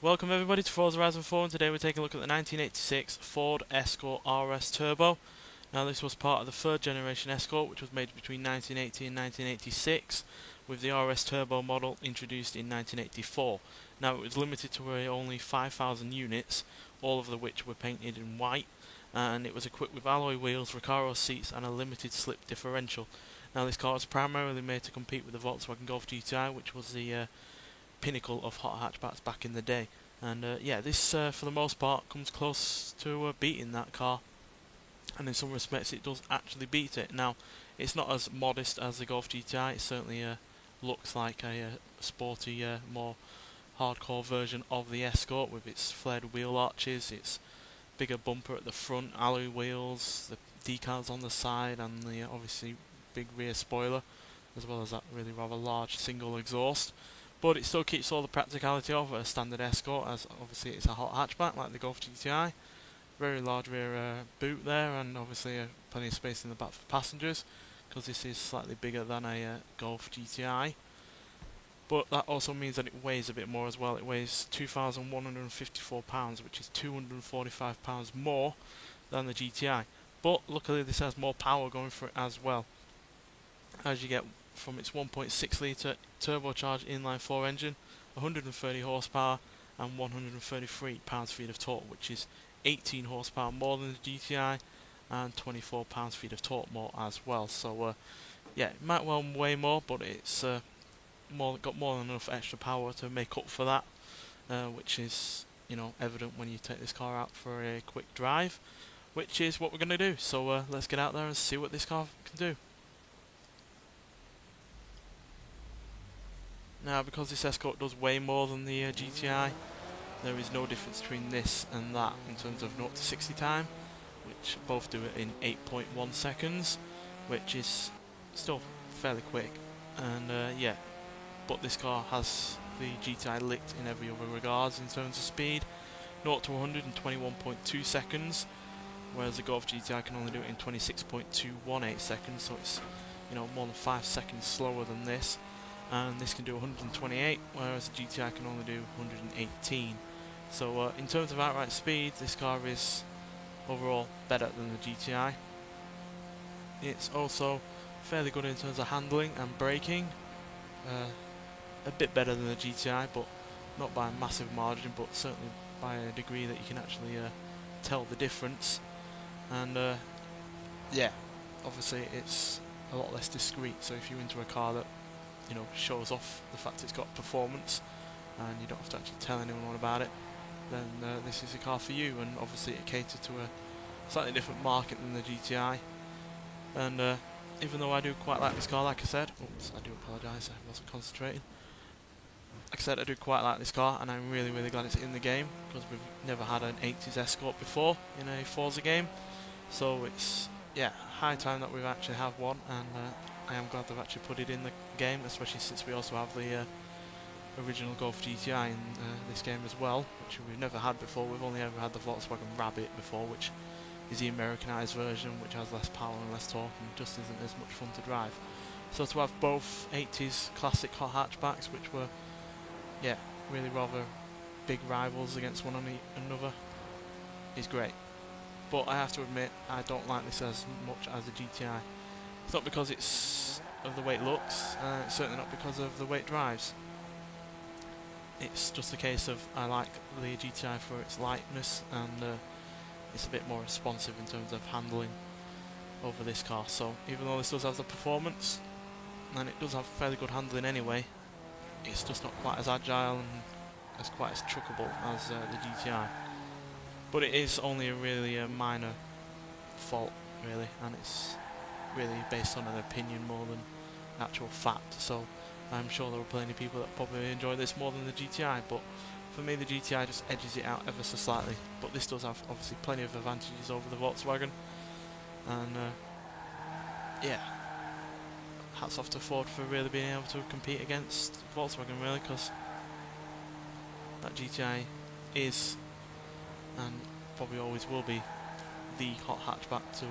Welcome everybody to Forza Horizon 4, and today we're taking a look at the 1986 Ford Escort RS Turbo. Now this was part of the third generation Escort, which was made between 1980 and 1986, with the RS Turbo model introduced in 1984. Now it was limited to only 5,000 units, all of which were painted in white, and it was equipped with alloy wheels, Recaro seats and a limited slip differential. Now this car was primarily made to compete with the Volkswagen Golf GTI, which was the pinnacle of hot hatchbacks back in the day. And yeah, this for the most part comes close to beating that car, and in some respects it does actually beat it. Now it's not as modest as the Golf GTI, it certainly looks like a sporty, more hardcore version of the Escort, with its flared wheel arches, its bigger bumper at the front, alloy wheels, the decals on the side, and the obviously big rear spoiler, as well as that really rather large single exhaust. But it still keeps all the practicality of a standard Escort, as obviously it's a hot hatchback like the Golf GTI. Very large rear boot there, and obviously plenty of space in the back for passengers, because this is slightly bigger than a Golf GTI. But that also means that it weighs a bit more as well. It weighs 2,154 pounds, which is 245 pounds more than the GTI. But luckily this has more power going for it as well, as you get from its 1.6 litre turbocharged inline-4 engine, 130 horsepower and 133 pounds-feet of torque, which is 18 horsepower more than the GTI and 24 pounds-feet of torque more as well. So yeah, it might well weigh more, but it's got more than enough extra power to make up for that, which is, you know, evident when you take this car out for a quick drive, which is what we're going to do. So let's get out there and see what this car can do. Now, because this Escort does weigh more than the GTI, there is no difference between this and that in terms of 0 to 60 time, which both do it in 8.1 seconds, which is still fairly quick. And yeah, but this car has the GTI licked in every other regards in terms of speed. 0 to 100 in 21.2 seconds, whereas the Golf GTI can only do it in 26.218 seconds, so it's, you know, more than 5 seconds slower than this. And this can do 128, whereas the GTI can only do 118. So in terms of outright speed, this car is overall better than the GTI. It's also fairly good in terms of handling and braking. A bit better than the GTI, but not by a massive margin, but certainly by a degree that you can actually tell the difference. And yeah, obviously it's a lot less discreet, so if you're into a car that, you know, shows off the fact it's got performance and you don't have to actually tell anyone about it, then this is a car for you. And obviously it caters to a slightly different market than the GTI. And even though I do quite like this car, like I said, oops, I do apologise, I wasn't concentrating. Like I said, I do quite like this car, and I'm really glad it's in the game, because we've never had an 80s Escort before in a Forza game. So it's, yeah, high time that we've actually have one, and I am glad they've actually put it in the game, especially since we also have the original Golf GTI in this game as well, which we've never had before. We've only ever had the Volkswagen Rabbit before, which is the Americanized version, which has less power and less torque and just isn't as much fun to drive. So to have both 80s classic hot hatchbacks, which were, yeah, really rather big rivals against one another, is great. But I have to admit, I don't like this as much as the GTI. It's not because it's of the way it looks, it's certainly not because of the way it drives. It's just a case of I like the GTI for its lightness, and it's a bit more responsive in terms of handling over this car. So even though this does have the performance, and it does have fairly good handling anyway, it's just not quite as agile and as quite as truckable as the GTI. But it is only a really minor fault, really, and it's really based on an opinion more than actual fact. So I'm sure there are plenty of people that probably enjoy this more than the GTI, but for me the GTI just edges it out ever so slightly. But this does have obviously plenty of advantages over the Volkswagen, and yeah, hats off to Ford for really being able to compete against Volkswagen, really, because that GTI is, and probably always will be, the hot hatchback to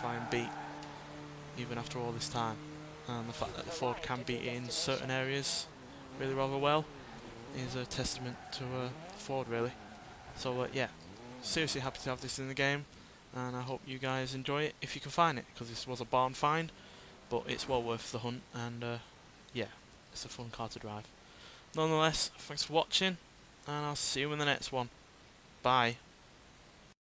try and beat, even after all this time. And the fact that the Ford can beat it in certain areas really rather well is a testament to Ford, really. So yeah, seriously happy to have this in the game, and I hope you guys enjoy it if you can find it, because this was a barn find, but it's well worth the hunt, and yeah, it's a fun car to drive. Nonetheless, thanks for watching, and I'll see you in the next one. Bye.